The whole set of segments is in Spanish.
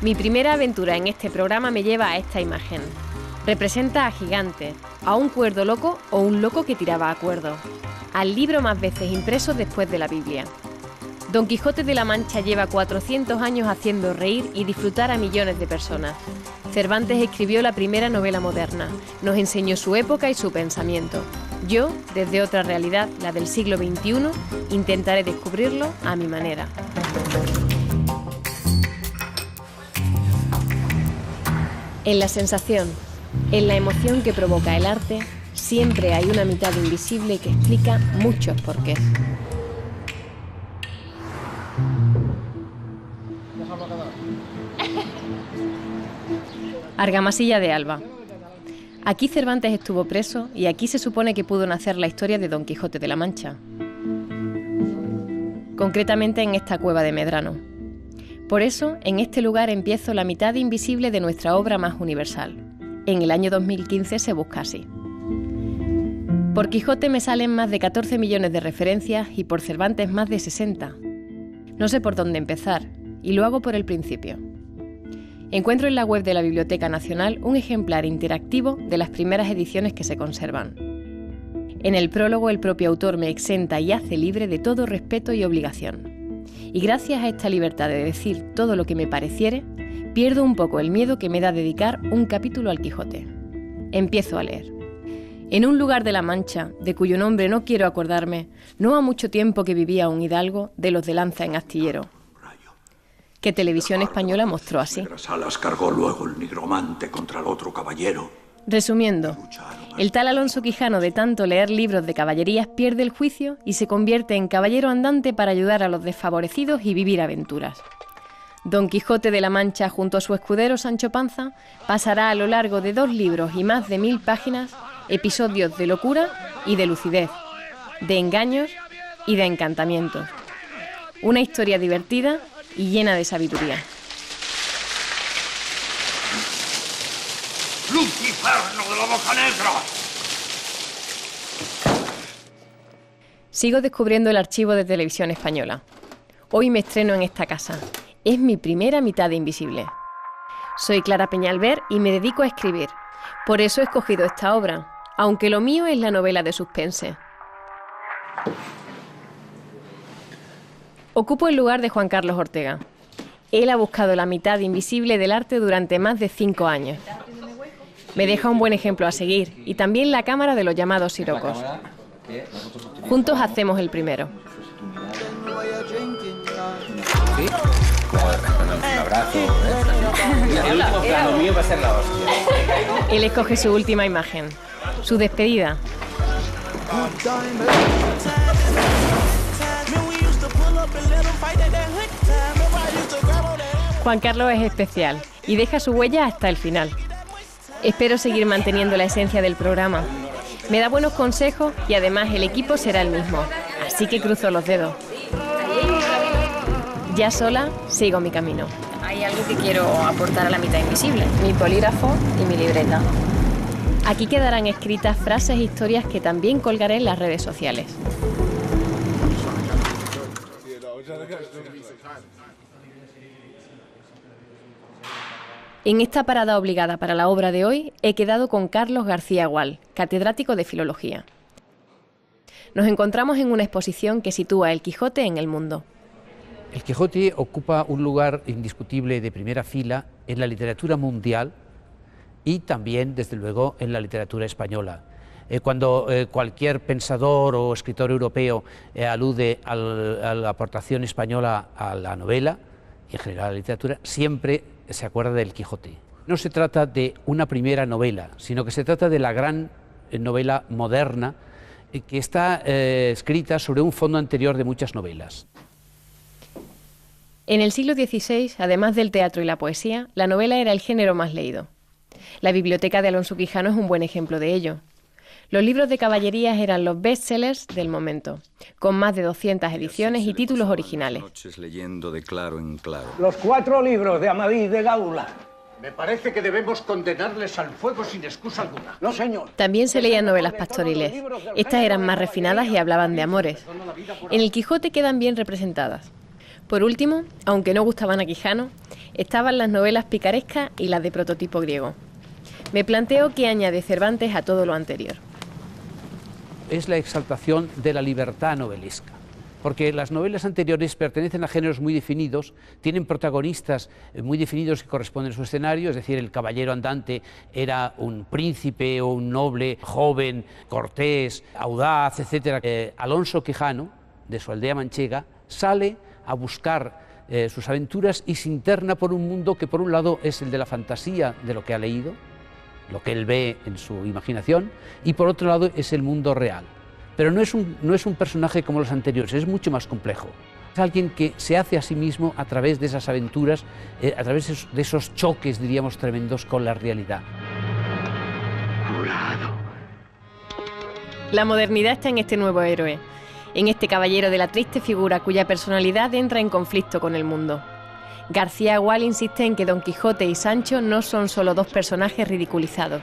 Mi primera aventura en este programa me lleva a esta imagen. Representa a gigantes, a un cuerdo loco o un loco que tiraba a cuerdo, al libro más veces impreso después de la Biblia. Don Quijote de la Mancha lleva 400 años haciendo reír y disfrutar a millones de personas. Cervantes escribió la primera novela moderna, nos enseñó su época y su pensamiento. Yo, desde otra realidad, la del siglo XXI, intentaré descubrirlo a mi manera. En la sensación, en la emoción que provoca el arte, siempre hay una mitad invisible que explica muchos porqués. Argamasilla de Alba. Aquí Cervantes estuvo preso y aquí se supone que pudo nacer la historia de Don Quijote de la Mancha. Concretamente en esta cueva de Medrano. Por eso, en este lugar empiezo la mitad invisible de nuestra obra más universal. En el año 2015 se busca así. Por Quijote me salen más de 14 millones de referencias y por Cervantes más de 60. No sé por dónde empezar, y lo hago por el principio. Encuentro en la web de la Biblioteca Nacional un ejemplar interactivo de las primeras ediciones que se conservan. En el prólogo el propio autor me exenta y hace libre de todo respeto y obligación. Y gracias a esta libertad de decir todo lo que me pareciere, pierdo un poco el miedo que me da dedicar un capítulo al Quijote. Empiezo a leer. En un lugar de la Mancha, de cuyo nombre no quiero acordarme, no ha mucho tiempo que vivía un hidalgo de los de lanza en astillero, que Televisión Española mostró así. Alas cargó luego el nigromante contra el otro caballero. Resumiendo, el tal Alonso Quijano, de tanto leer libros de caballerías, pierde el juicio y se convierte en caballero andante para ayudar a los desfavorecidos y vivir aventuras. Don Quijote de la Mancha, junto a su escudero Sancho Panza, pasará a lo largo de 2 libros y más de 1000 páginas episodios de locura y de lucidez, de engaños y de encantamientos. Una historia divertida y llena de sabiduría. ¡Luciferno de la Boca Negra! Sigo descubriendo el archivo de Televisión Española. Hoy me estreno en esta casa. Es mi primera mitad de Invisible. Soy Clara Peñalver y me dedico a escribir. Por eso he escogido esta obra, aunque lo mío es la novela de suspense. Ocupo el lugar de Juan Carlos Ortega. Él ha buscado la mitad invisible del arte durante más de 5 años. Me deja un buen ejemplo a seguir y también la cámara de los llamados sirocos. Juntos hacemos el primero. Un abrazo. El último plano mío va a ser la hostia. Él escoge su última imagen, su despedida. Juan Carlos es especial y deja su huella hasta el final. Espero seguir manteniendo la esencia del programa. Me da buenos consejos y además el equipo será el mismo, así que cruzo los dedos. Ya sola, sigo mi camino. Hay algo que quiero aportar a la mitad invisible, mi polígrafo y mi libreta. Aquí quedarán escritas frases e historias que también colgaré en las redes sociales. En esta parada obligada para la obra de hoy he quedado con Carlos García Gual, catedrático de Filología. Nos encontramos en una exposición que sitúa el Quijote en el mundo. El Quijote ocupa un lugar indiscutible de primera fila en la literatura mundial y también, desde luego, en la literatura española. Cuando cualquier pensador o escritor europeo alude a la aportación española a la novela y en general a la literatura, siempre se acuerda del Quijote. No se trata de una primera novela, sino que se trata de la gran novela moderna que está escrita sobre un fondo anterior de muchas novelas. En el siglo XVI, además del teatro y la poesía, la novela era el género más leído. La biblioteca de Alonso Quijano es un buen ejemplo de ello. Los libros de caballerías eran los bestsellers del momento, con más de 200 ediciones y títulos originales. Leyendo de claro en claro. Los 4 libros de Amadís de Gaula. Me parece que debemos condenarles al fuego sin excusa alguna. No, señor. También se leían novelas pastoriles. Estas eran más refinadas y hablaban de amores. En el Quijote quedan bien representadas. Por último, aunque no gustaban a Quijano, estaban las novelas picarescas y las de prototipo griego. Me planteo qué añade Cervantes a todo lo anterior. Es la exaltación de la libertad novelesca, porque las novelas anteriores pertenecen a géneros muy definidos, tienen protagonistas muy definidos que corresponden a su escenario, es decir, el caballero andante era un príncipe o un noble joven, cortés, audaz, etc. Alonso Quijano, de su aldea manchega, sale a buscar sus aventuras y se interna por un mundo que por un lado es el de la fantasía de lo que ha leído, lo que él ve en su imaginación, y por otro lado es el mundo real. Pero no es un personaje como los anteriores, es mucho más complejo. Es alguien que se hace a sí mismo a través de esas aventuras, a través de esos choques, diríamos, tremendos con la realidad. Jurado. La modernidad está en este nuevo héroe, en este caballero de la triste figura cuya personalidad entra en conflicto con el mundo. García Gual insiste en que Don Quijote y Sancho no son solo dos personajes ridiculizados.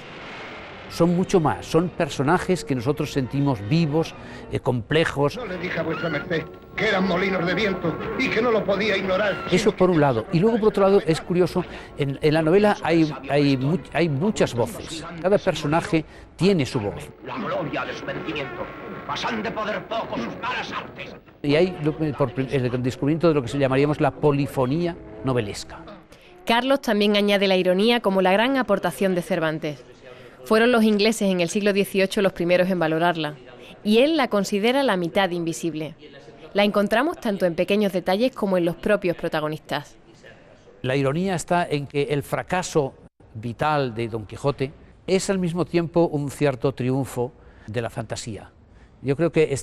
Son mucho más, son personajes que nosotros sentimos vivos, complejos. No le dije a vuestra merced que eran molinos de viento y que no lo podía ignorar. Eso por un lado. Y luego por otro lado es curioso, en la novela hay muchas voces. Cada personaje tiene su voz. La gloria de su vencimiento. Pasan de poder poco sus malas artes. Y hay el descubrimiento de lo que se llamaríamos la polifonía novelesca. Carlos también añade la ironía como la gran aportación de Cervantes. Fueron los ingleses en el siglo XVIII los primeros en valorarla, y él la considera la mitad invisible. La encontramos tanto en pequeños detalles como en los propios protagonistas. La ironía está en que el fracaso vital de Don Quijote es al mismo tiempo un cierto triunfo de la fantasía. Yo creo que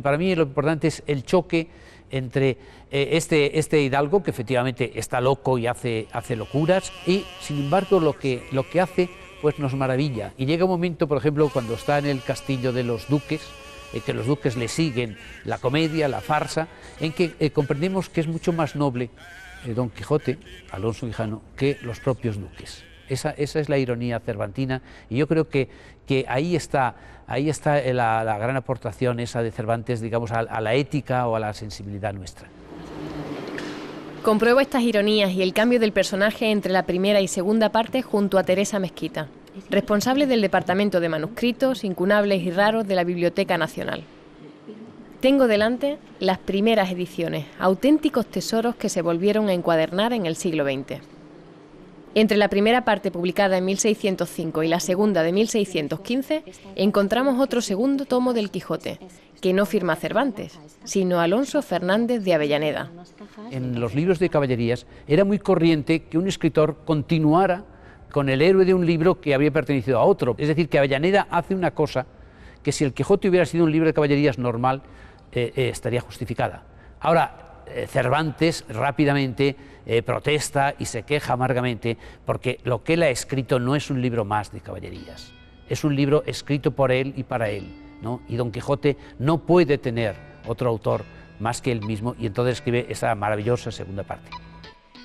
para mí lo importante es el choque entre este hidalgo, que efectivamente está loco y hace locuras, y sin embargo lo que hace pues nos maravilla. Y llega un momento, por ejemplo, cuando está en el castillo de los duques, que los duques le siguen la comedia, la farsa, en que comprendemos que es mucho más noble Don Quijote, Alonso Quijano, que los propios duques. Esa es la ironía cervantina, y yo creo que ahí está la gran aportación esa de Cervantes, digamos, a la ética o a la sensibilidad nuestra. Compruebo estas ironías y el cambio del personaje entre la primera y segunda parte junto a Teresa Mezquita, responsable del Departamento de Manuscritos, Incunables y Raros de la Biblioteca Nacional. Tengo delante las primeras ediciones, auténticos tesoros que se volvieron a encuadernar en el siglo XX. Entre la primera parte publicada en 1605 y la segunda de 1615, encontramos otro segundo tomo del Quijote, que no firma Cervantes, sino Alonso Fernández de Avellaneda. En los libros de caballerías era muy corriente que un escritor continuara con el héroe de un libro que había pertenecido a otro. Es decir, que Avellaneda hace una cosa que si el Quijote hubiera sido un libro de caballerías normal, estaría justificada. Ahora, Cervantes rápidamente protesta y se queja amargamente porque lo que él ha escrito no es un libro más de caballerías, es un libro escrito por él y para él, ¿no? Y Don Quijote no puede tener otro autor más que él mismo, y entonces escribe esa maravillosa segunda parte.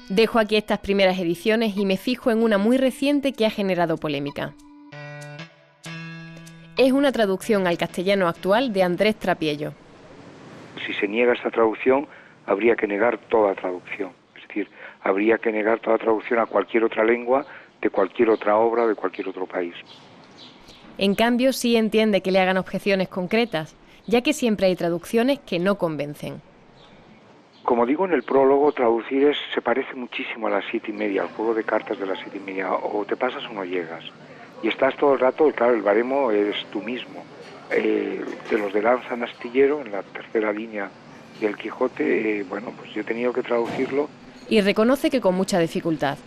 Dejo aquí estas primeras ediciones y me fijo en una muy reciente que ha generado polémica. Es una traducción al castellano actual de Andrés Trapiello. Si se niega esta traducción, habría que negar toda traducción. Es decir, habría que negar toda traducción a cualquier otra lengua, de cualquier otra obra, de cualquier otro país. En cambio, sí entiende que le hagan objeciones concretas, ya que siempre hay traducciones que no convencen. Como digo en el prólogo, traducir se parece muchísimo a las 7:30, al juego de cartas de las 7:30, o te pasas o no llegas. Y estás todo el rato, claro, el baremo eres tú mismo. De los de Lanza en Astillero, en la tercera línea del Quijote, bueno, pues yo he tenido que traducirlo. Y reconoce que con mucha dificultad.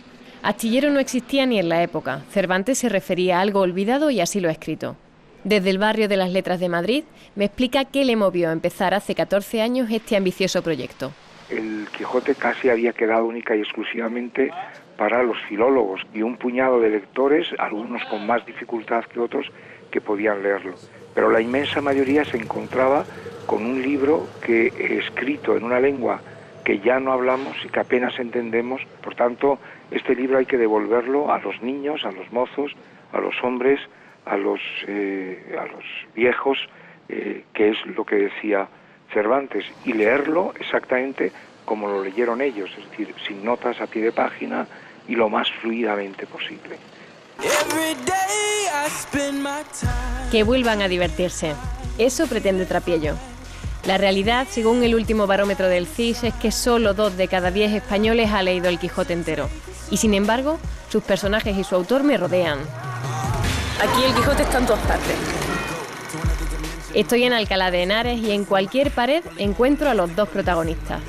Astillero no existía ni en la época. Cervantes se refería a algo olvidado y así lo ha escrito. Desde el barrio de las Letras de Madrid, me explica qué le movió a empezar hace 14 años este ambicioso proyecto. El Quijote casi había quedado única y exclusivamente para los filólogos y un puñado de lectores, algunos con más dificultad que otros, que podían leerlo. Pero la inmensa mayoría se encontraba con un libro que escrito en una lengua que ya no hablamos y que apenas entendemos. Por tanto, este libro hay que devolverlo a los niños, a los mozos, a los hombres, a los viejos, que es lo que decía Cervantes, y leerlo exactamente como lo leyeron ellos, es decir, sin notas a pie de página y lo más fluidamente posible. Que vuelvan a divertirse. Eso pretende Trapiello. La realidad, según el último barómetro del CIS, es que solo 2 de cada 10 españoles ha leído el Quijote entero. Y sin embargo, sus personajes y su autor me rodean. Aquí el Quijote está en todas partes. Estoy en Alcalá de Henares y en cualquier pared encuentro a los 2 protagonistas.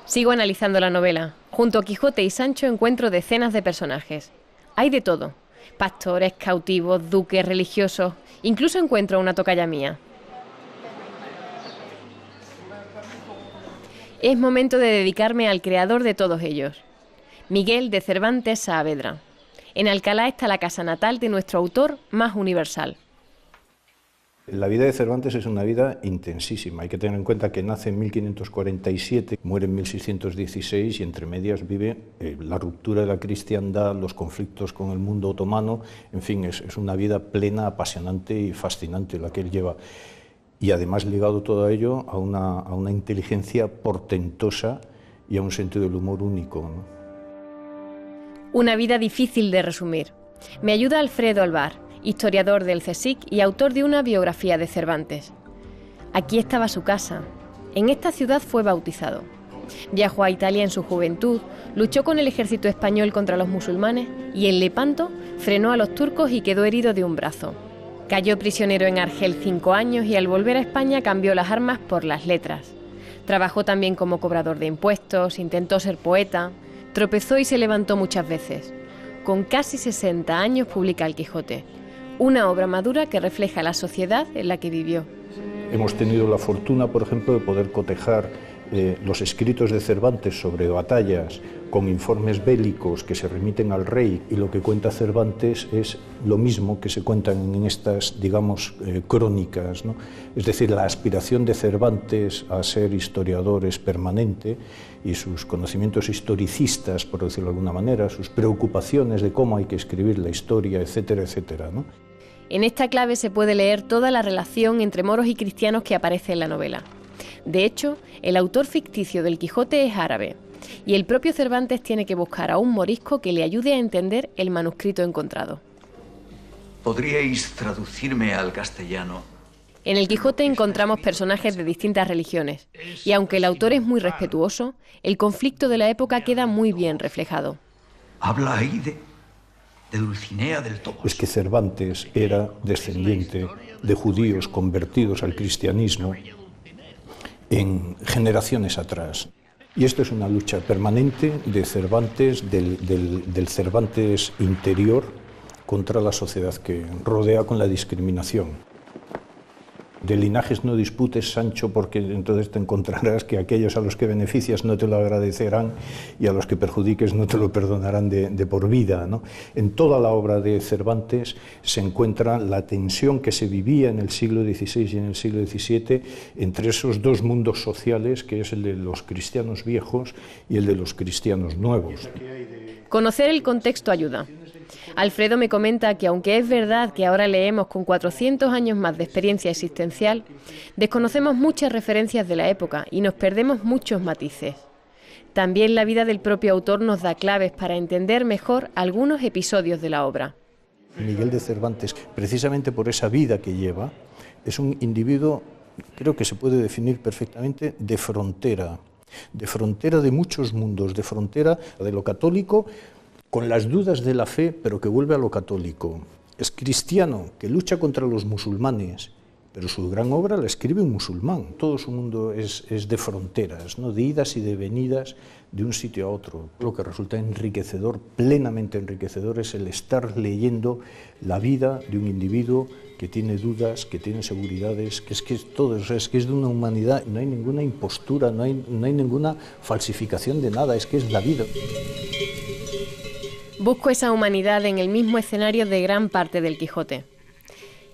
Sigo analizando la novela. Junto a Quijote y Sancho encuentro decenas de personajes. Hay de todo. Pastores, cautivos, duques, religiosos. Incluso encuentro una tocaya mía. Es momento de dedicarme al creador de todos ellos, Miguel de Cervantes Saavedra. En Alcalá está la casa natal de nuestro autor más universal. La vida de Cervantes es una vida intensísima. Hay que tener en cuenta que nace en 1547, muere en 1616 y entre medias vive la ruptura de la cristiandad, los conflictos con el mundo otomano. En fin, es una vida plena, apasionante y fascinante la que él lleva. Y además ligado todo ello a una inteligencia portentosa y a un sentido del humor único, ¿no? Una vida difícil de resumir. Me ayuda Alfredo Alvar, historiador del CSIC y autor de una biografía de Cervantes. Aquí estaba su casa. En esta ciudad fue bautizado. Viajó a Italia en su juventud, luchó con el ejército español contra los musulmanes y en Lepanto frenó a los turcos y quedó herido de un brazo. Cayó prisionero en Argel 5 años y al volver a España cambió las armas por las letras. Trabajó también como cobrador de impuestos, intentó ser poeta, tropezó y se levantó muchas veces. Con casi 60 años publica El Quijote, una obra madura que refleja la sociedad en la que vivió. Hemos tenido la fortuna, por ejemplo, de poder cotejar los escritos de Cervantes sobre batallas con informes bélicos que se remiten al rey, y lo que cuenta Cervantes es lo mismo que se cuentan en estas, digamos, crónicas, ¿no? Es decir, la aspiración de Cervantes a ser historiador es permanente y sus conocimientos historicistas, por decirlo de alguna manera, sus preocupaciones de cómo hay que escribir la historia, etcétera, etcétera, ¿no? En esta clave se puede leer toda la relación entre moros y cristianos que aparece en la novela. De hecho, el autor ficticio del Quijote es árabe, y el propio Cervantes tiene que buscar a un morisco que le ayude a entender el manuscrito encontrado. ¿Podríais traducirme al castellano? En el Quijote encontramos personajes de distintas religiones, y aunque el autor es muy respetuoso, el conflicto de la época queda muy bien reflejado. Habla ahí de Dulcinea del Toboso. Es que Cervantes era descendiente de judíos convertidos al cristianismo en generaciones atrás. Y esto es una lucha permanente de Cervantes, del Cervantes interior, contra la sociedad que rodea con la discriminación. De linajes no disputes, Sancho, porque entonces te encontrarás que aquellos a los que beneficias no te lo agradecerán y a los que perjudiques no te lo perdonarán de por vida, ¿no? En toda la obra de Cervantes se encuentra la tensión que se vivía en el siglo XVI y en el siglo XVII entre esos dos mundos sociales, que es el de los cristianos viejos y el de los cristianos nuevos. Conocer el contexto ayuda. Alfredo me comenta que aunque es verdad que ahora leemos con 400 años más de experiencia existencial, desconocemos muchas referencias de la época y nos perdemos muchos matices. También la vida del propio autor nos da claves para entender mejor algunos episodios de la obra. Miguel de Cervantes, precisamente por esa vida que lleva, es un individuo, creo que se puede definir perfectamente, de frontera de muchos mundos, de frontera de lo católico, con las dudas de la fe, pero que vuelve a lo católico. Es cristiano, que lucha contra los musulmanes, pero su gran obra la escribe un musulmán. Todo su mundo es de fronteras, ¿no? De idas y de venidas de un sitio a otro. Lo que resulta enriquecedor, plenamente enriquecedor, es el estar leyendo la vida de un individuo que tiene dudas, que tiene seguridades, que es todo, es que es de una humanidad, no hay ninguna impostura, no hay ninguna falsificación de nada, es que es la vida. Busco esa humanidad en el mismo escenario de gran parte del Quijote.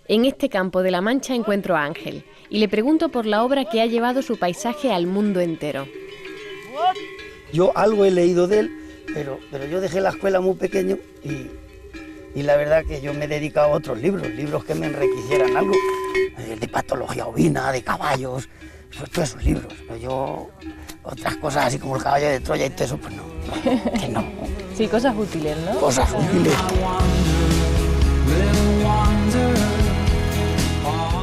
En este campo de la Mancha encuentro a Ángel y le pregunto por la obra que ha llevado su paisaje al mundo entero. Yo algo he leído de él, pero yo dejé la escuela muy pequeño y la verdad que yo me he dedicado a otros libros que me enriquecieran algo. de patología ovina, de caballos, pues todos esos libros. Pero yo, otras cosas así como el caballo de Troya y todo eso, pues no, que no. Sí, cosas útiles, ¿no? Cosas útiles.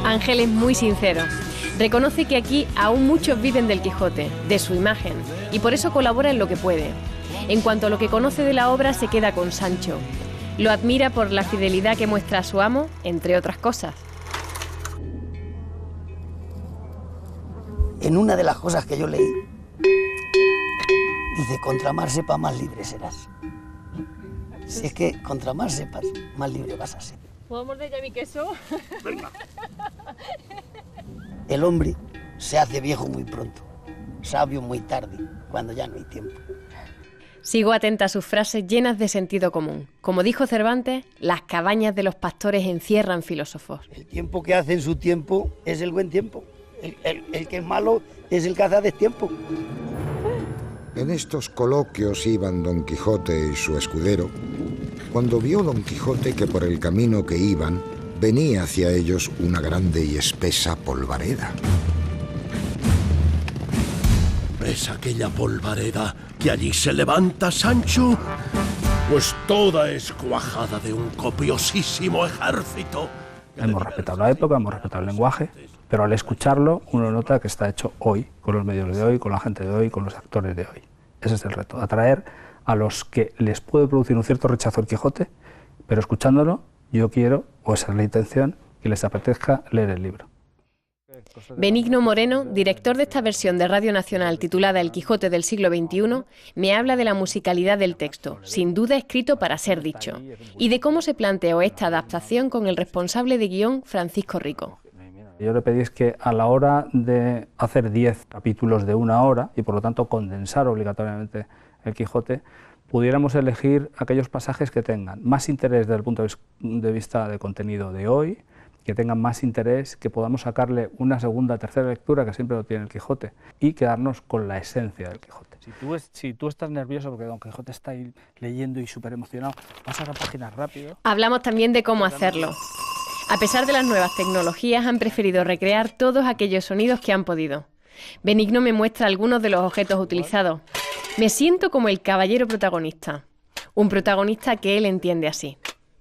Ángel es muy sincero. Reconoce que aquí aún muchos viven del Quijote, de su imagen, y por eso colabora en lo que puede. En cuanto a lo que conoce de la obra, se queda con Sancho. Lo admira por la fidelidad que muestra a su amo, entre otras cosas. En una de las cosas que yo leí, dice, contra más sepas, más libre serás. Si es que contra más sepas, más libre vas a ser. ¿Puedo morder ya mi queso? Venga. El hombre se hace viejo muy pronto, sabio muy tarde, cuando ya no hay tiempo. Sigo atenta a sus frases llenas de sentido común. Como dijo Cervantes, las cabañas de los pastores encierran filósofos. El tiempo que hace en su tiempo es el buen tiempo. El que es malo es el que hace a destiempo. En estos coloquios iban Don Quijote y su escudero, cuando vio Don Quijote que por el camino que iban venía hacia ellos una grande y espesa polvareda. ¿Ves aquella polvareda que allí se levanta, Sancho? Pues toda es cuajada de un copiosísimo ejército. Hemos respetado la época, hemos respetado el lenguaje, pero al escucharlo uno nota que está hecho hoy, con los medios de hoy, con la gente de hoy, con los actores de hoy. Ese es el reto, atraer a los que les puede producir un cierto rechazo el Quijote, pero escuchándolo yo quiero, o esa es la intención, que les apetezca leer el libro. Benigno Moreno, director de esta versión de Radio Nacional titulada El Quijote del siglo XXI, me habla de la musicalidad del texto, sin duda escrito para ser dicho, y de cómo se planteó esta adaptación con el responsable de guión, Francisco Rico. Yo le pedí que a la hora de hacer 10 capítulos de 1 hora, y por lo tanto condensar obligatoriamente el Quijote, pudiéramos elegir aquellos pasajes que tengan más interés desde el punto de vista de contenido de hoy, que tengan más interés, que podamos sacarle una segunda, tercera lectura, que siempre lo tiene el Quijote, y quedarnos con la esencia del Quijote. Si tú estás nervioso porque Don Quijote está ahí leyendo y súper emocionado, pasa las páginas rápido. Hablamos también de cómo hacerlo. A pesar de las nuevas tecnologías, han preferido recrear todos aquellos sonidos que han podido. Benigno me muestra algunos de los objetos utilizados. Me siento como el caballero protagonista, un protagonista que él entiende así.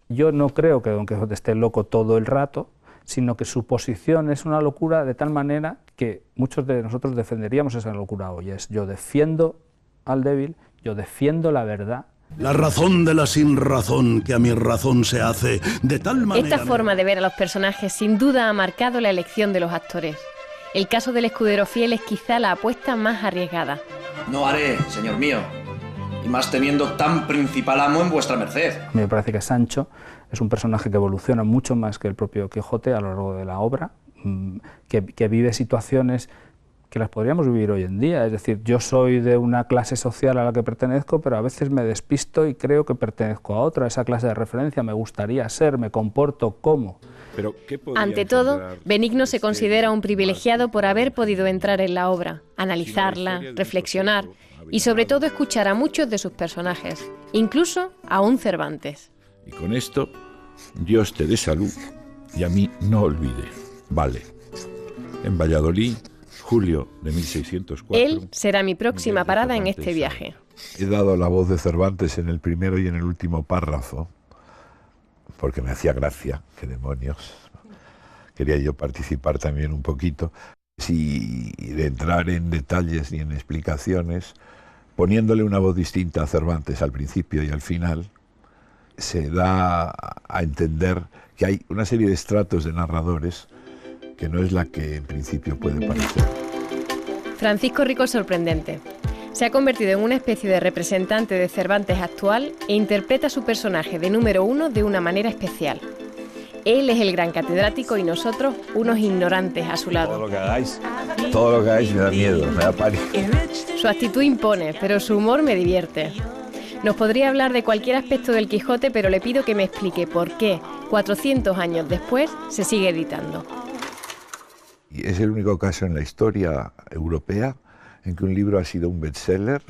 Yo no creo que Don Quijote esté loco todo el rato, sino que su posición es una locura de tal manera que muchos de nosotros defenderíamos esa locura hoy. Es yo defiendo al débil, yo defiendo la verdad. La razón de la sinrazón que a mi razón se hace, de tal manera... Esta forma de ver a los personajes sin duda ha marcado la elección de los actores. El caso del escudero fiel es quizá la apuesta más arriesgada. No haré, señor mío, y más teniendo tan principal amo en vuestra merced. Me parece que Sancho es un personaje que evoluciona mucho más que el propio Quijote a lo largo de la obra, que vive situaciones que las podríamos vivir hoy en día. Es decir, yo soy de una clase social a la que pertenezco, pero a veces me despisto y creo que pertenezco a otra, esa clase de referencia, me gustaría ser, me comporto como. Ante todo, Benigno se considera un privilegiado por haber podido entrar en la obra, analizarla, reflexionar y sobre todo escuchar a muchos de sus personajes, incluso a un Cervantes. Y con esto, Dios te dé salud y a mí no olvide. Vale. En Valladolid, julio de 1604. Él será mi próxima parada en este viaje. He dado la voz de Cervantes en el primero y en el último párrafo, porque me hacía gracia, qué demonios. Quería yo participar también un poquito, sin entrar en detalles ni en explicaciones, poniéndole una voz distinta a Cervantes al principio y al final, se da a entender que hay una serie de estratos de narradores que no es la que en principio puede parecer. Francisco Rico es sorprendente. Se ha convertido en una especie de representante de Cervantes actual e interpreta a su personaje de número 1 de una manera especial. Él es el gran catedrático y nosotros unos ignorantes a su lado. Todo lo que hagáis me da miedo, me da pánico. Su actitud impone, pero su humor me divierte. Nos podría hablar de cualquier aspecto del Quijote, pero le pido que me explique por qué, 400 años después, se sigue editando. Y es el único caso en la historia europea en que un libro ha sido un bestseller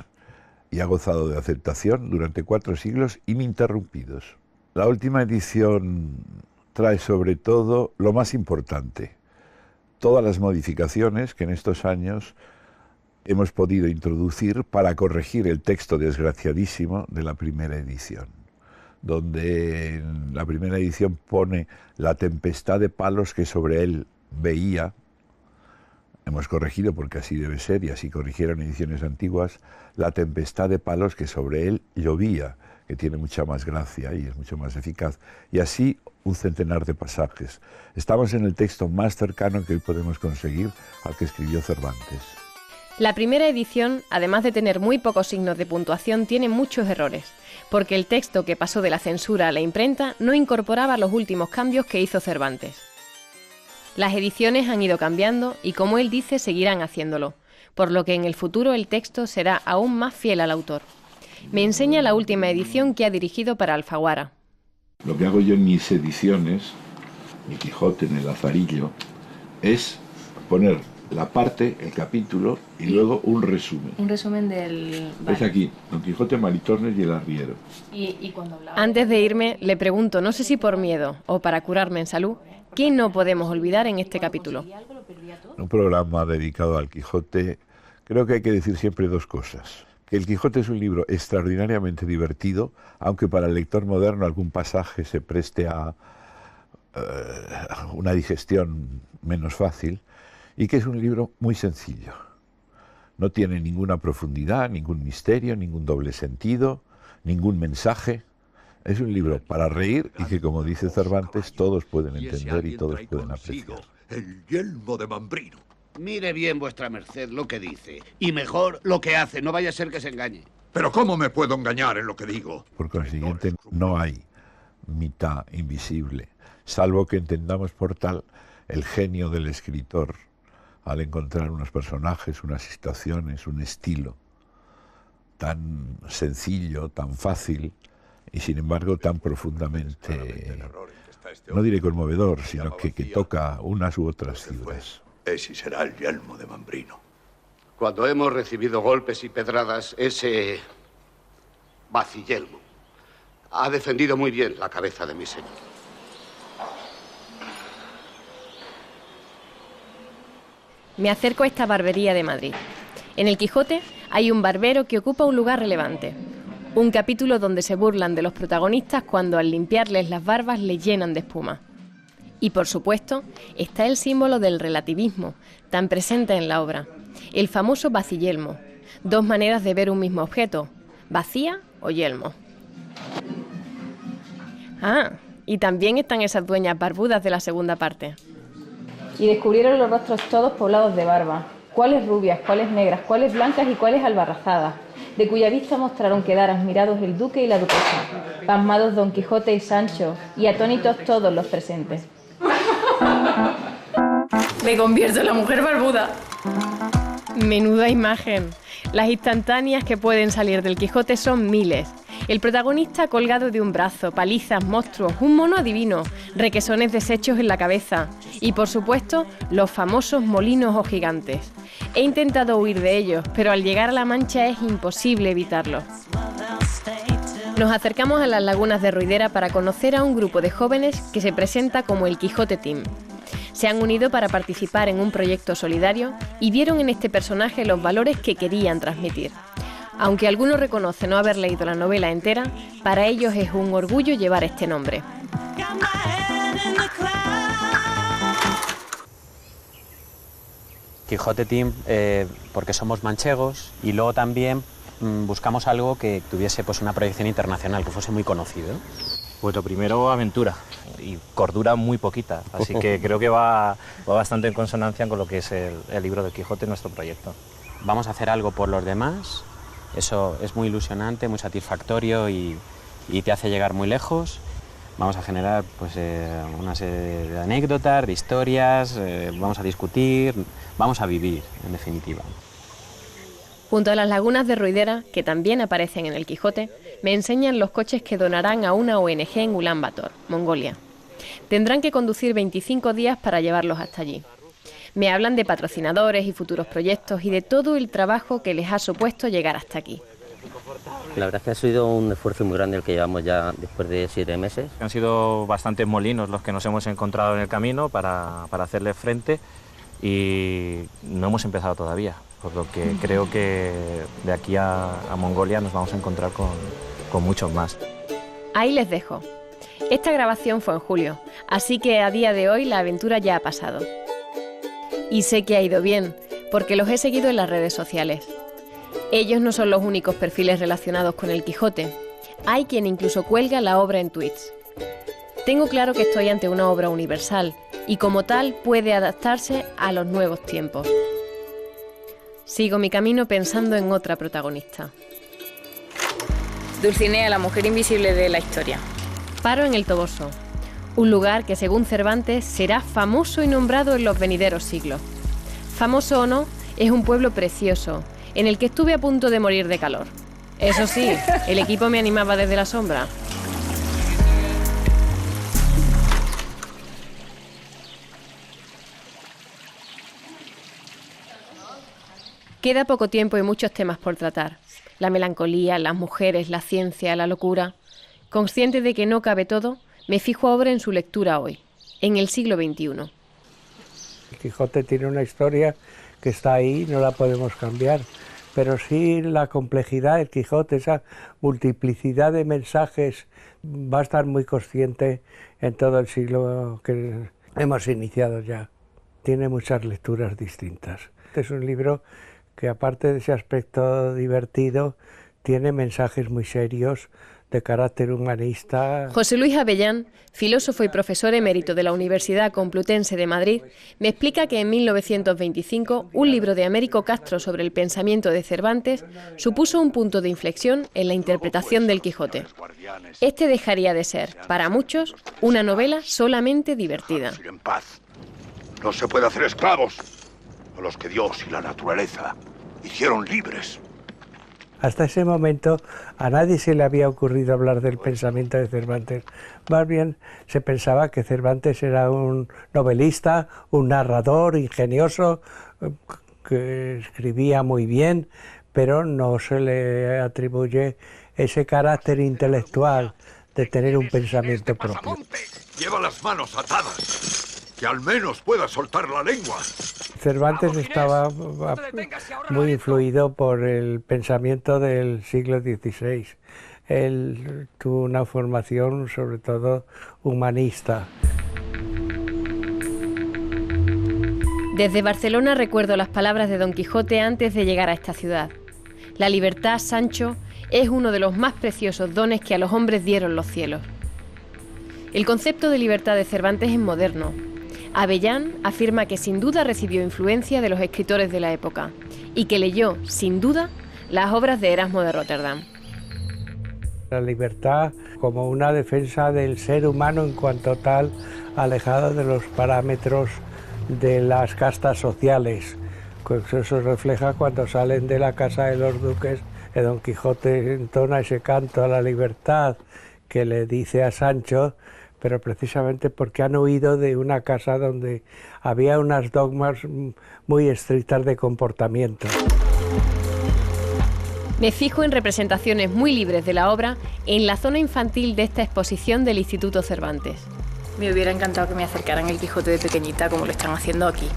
y ha gozado de aceptación durante 4 siglos ininterrumpidos. La última edición trae sobre todo lo más importante, todas las modificaciones que en estos años hemos podido introducir para corregir el texto desgraciadísimo de la primera edición, donde en la primera edición pone la tempestad de palos que sobre él veía. Hemos corregido, porque así debe ser, y así corrigieron ediciones antiguas, la tempestad de palos que sobre él llovía, que tiene mucha más gracia y es mucho más eficaz. Y así un centenar de pasajes. Estamos en el texto más cercano que hoy podemos conseguir al que escribió Cervantes. La primera edición, además de tener muy pocos signos de puntuación, tiene muchos errores, porque el texto que pasó de la censura a la imprenta no incorporaba los últimos cambios que hizo Cervantes. Las ediciones han ido cambiando y, como él dice, seguirán haciéndolo, por lo que en el futuro el texto será aún más fiel al autor. Me enseña la última edición que ha dirigido para Alfaguara. Lo que hago yo en mis ediciones, mi Quijote en el Lazarillo, es poner la parte, el capítulo y luego un resumen. Un resumen del... Es aquí, Don Quijote, Maritornes y el arriero. Y cuando hablaba... Antes de irme, le pregunto, no sé si por miedo o para curarme en salud, ¿qué no podemos olvidar en este capítulo? En un programa dedicado al Quijote, creo que hay que decir siempre dos cosas. Que el Quijote es un libro extraordinariamente divertido, aunque para el lector moderno algún pasaje se preste a una digestión menos fácil, y que es un libro muy sencillo. No tiene ninguna profundidad, ningún misterio, ningún doble sentido, ningún mensaje. Es un libro para reír y que, como dice Cervantes, todos pueden entender y todos pueden apreciar. El yelmo de Mambrino. Mire bien vuestra merced lo que dice. Y mejor lo que hace, no vaya a ser que se engañe. Pero ¿cómo me puedo engañar en lo que digo? Por consiguiente, no hay mitad invisible, salvo que entendamos por tal el genio del escritor al encontrar unos personajes, unas situaciones, un estilo tan sencillo, tan fácil y sin embargo tan profundamente, no diré conmovedor, sino que toca unas u otras fibras. Ese será el yelmo de Mambrino. Cuando hemos recibido golpes y pedradas, ese Baciyelmo ha defendido muy bien la cabeza de mi señor. Me acerco a esta barbería de Madrid. En el Quijote hay un barbero que ocupa un lugar relevante. Un capítulo donde se burlan de los protagonistas cuando al limpiarles las barbas les llenan de espuma. Y por supuesto está el símbolo del relativismo, tan presente en la obra, el famoso baciyelmo, dos maneras de ver un mismo objeto, bacía o yelmo. Ah, y también están esas dueñas barbudas de la segunda parte. Y descubrieron los rostros todos poblados de barba, cuáles rubias, cuáles negras, cuáles blancas y cuáles albarrazadas, de cuya vista mostraron quedar admirados el duque y la duquesa, pasmados Don Quijote y Sancho, y atónitos todos los presentes. Me convierto en la mujer barbuda. Menuda imagen. Las instantáneas que pueden salir del Quijote son miles. El protagonista colgado de un brazo, palizas, monstruos, un mono adivino, requesones deshechos en la cabeza y, por supuesto, los famosos molinos o gigantes. He intentado huir de ellos, pero al llegar a La Mancha es imposible evitarlos. Nos acercamos a las lagunas de Ruidera para conocer a un grupo de jóvenes que se presenta como el Quijote Team. Se han unido para participar en un proyecto solidario y vieron en este personaje los valores que querían transmitir. Aunque algunos reconocen no haber leído la novela entera, para ellos es un orgullo llevar este nombre. Quijote Team, porque somos manchegos y luego también buscamos algo que tuviese pues una proyección internacional, que fuese muy conocido. Pues lo primero, aventura y cordura muy poquita, así que creo que va bastante en consonancia con lo que es el libro del Quijote, nuestro proyecto. Vamos a hacer algo por los demás, eso es muy ilusionante, muy satisfactorio y te hace llegar muy lejos. Vamos a generar pues, una serie de anécdotas, de historias, vamos a discutir, vamos a vivir, en definitiva. Junto a las lagunas de Ruidera, que también aparecen en el Quijote, me enseñan los coches que donarán a una ONG en Ulan Bator, Mongolia. Tendrán que conducir 25 días para llevarlos hasta allí. Me hablan de patrocinadores y futuros proyectos y de todo el trabajo que les ha supuesto llegar hasta aquí. La verdad es que ha sido un esfuerzo muy grande el que llevamos ya después de 7 meses. Han sido bastantes molinos los que nos hemos encontrado en el camino para hacerle frente y no hemos empezado todavía, por lo que creo que de aquí a Mongolia nos vamos a encontrar con muchos más. Ahí les dejo. Esta grabación fue en julio, así que a día de hoy la aventura ya ha pasado. Y sé que ha ido bien, porque los he seguido en las redes sociales. Ellos no son los únicos perfiles relacionados con el Quijote. Hay quien incluso cuelga la obra en tweets. Tengo claro que estoy ante una obra universal y como tal puede adaptarse a los nuevos tiempos. Sigo mi camino pensando en otra protagonista. Dulcinea, la mujer invisible de la historia. Paro en el Toboso, un lugar que según Cervantes será famoso y nombrado en los venideros siglos. Famoso o no, es un pueblo precioso, en el que estuve a punto de morir de calor. Eso sí, el equipo me animaba desde la sombra. Queda poco tiempo y muchos temas por tratar. La melancolía, las mujeres, la ciencia, la locura. Consciente de que no cabe todo, me fijo ahora en su lectura hoy, en el siglo XXI. El Quijote tiene una historia que está ahí, no la podemos cambiar, pero sí la complejidad del Quijote, esa multiplicidad de mensajes, va a estar muy consciente en todo el siglo que hemos iniciado ya. Tiene muchas lecturas distintas. Es un libro que, aparte de ese aspecto divertido, tiene mensajes muy serios de carácter humanista. José Luis Avellán, filósofo y profesor emérito de la Universidad Complutense de Madrid, me explica que en 1925 un libro de Américo Castro sobre el pensamiento de Cervantes supuso un punto de inflexión en la interpretación del Quijote. Este dejaría de ser, para muchos, una novela solamente divertida. En paz. No se puede hacer esclavos a los que Dios y la naturaleza hicieron libres. Hasta ese momento a nadie se le había ocurrido hablar del pensamiento de Cervantes. Más bien se pensaba que Cervantes era un novelista, un narrador ingenioso, que escribía muy bien, pero no se le atribuye ese carácter intelectual de tener un pensamiento propio. Lleva las manos atadas, que al menos pueda soltar la lengua. Cervantes estaba muy influido por el pensamiento del siglo XVI. Él tuvo una formación sobre todo humanista. Desde Barcelona recuerdo las palabras de Don Quijote antes de llegar a esta ciudad. La libertad, Sancho, es uno de los más preciosos dones que a los hombres dieron los cielos. El concepto de libertad de Cervantes es moderno. Avellán afirma que sin duda recibió influencia de los escritores de la época y que leyó, sin duda, las obras de Erasmo de Rotterdam. La libertad como una defensa del ser humano en cuanto tal, alejado de los parámetros de las castas sociales. Pues eso refleja cuando salen de la casa de los duques, que Don Quijote entona ese canto a la libertad que le dice a Sancho, pero precisamente porque han huido de una casa donde había unas dogmas muy estrictas de comportamiento. Me fijo en representaciones muy libres de la obra en la zona infantil de esta exposición del Instituto Cervantes. Me hubiera encantado que me acercaran el Quijote de pequeñita como lo están haciendo aquí.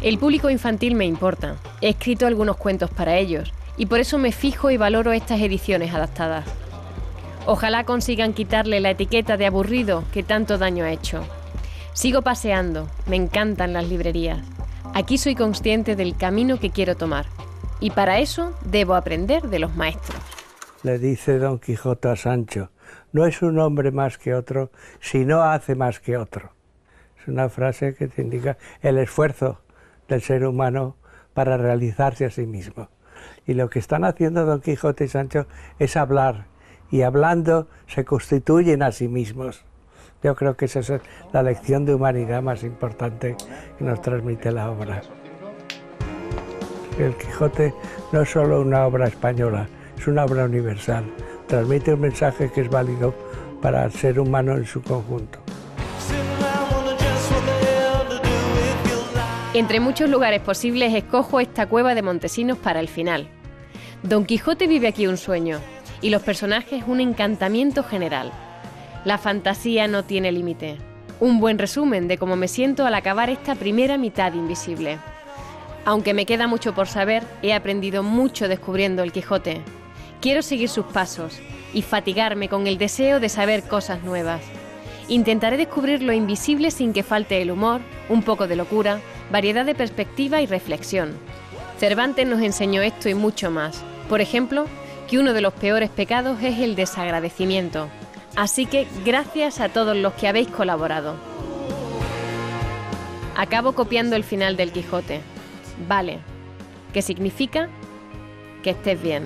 El público infantil me importa. He escrito algunos cuentos para ellos y por eso me fijo y valoro estas ediciones adaptadas. Ojalá consigan quitarle la etiqueta de aburrido que tanto daño ha hecho. Sigo paseando, me encantan las librerías. Aquí soy consciente del camino que quiero tomar y para eso debo aprender de los maestros. Le dice Don Quijote a Sancho, no es un hombre más que otro si no hace más que otro. Es una frase que te indica el esfuerzo del ser humano para realizarse a sí mismo. Y lo que están haciendo Don Quijote y Sancho es hablar, y hablando se constituyen a sí mismos. Yo creo que esa es la lección de humanidad más importante que nos transmite la obra. El Quijote no es solo una obra española, es una obra universal. Transmite un mensaje que es válido para el ser humano en su conjunto. Entre muchos lugares posibles escojo esta cueva de Montesinos para el final. Don Quijote vive aquí un sueño y los personajes un encantamiento general. La fantasía no tiene límite. Un buen resumen de cómo me siento al acabar esta primera mitad invisible. Aunque me queda mucho por saber, he aprendido mucho descubriendo el Quijote. Quiero seguir sus pasos y fatigarme con el deseo de saber cosas nuevas. Intentaré descubrir lo invisible sin que falte el humor, un poco de locura, variedad de perspectiva y reflexión. Cervantes nos enseñó esto y mucho más. Por ejemplo, que uno de los peores pecados es el desagradecimiento. Así que gracias a todos los que habéis colaborado. Acabo copiando el final del Quijote. Vale. ¿Qué significa? Que estés bien.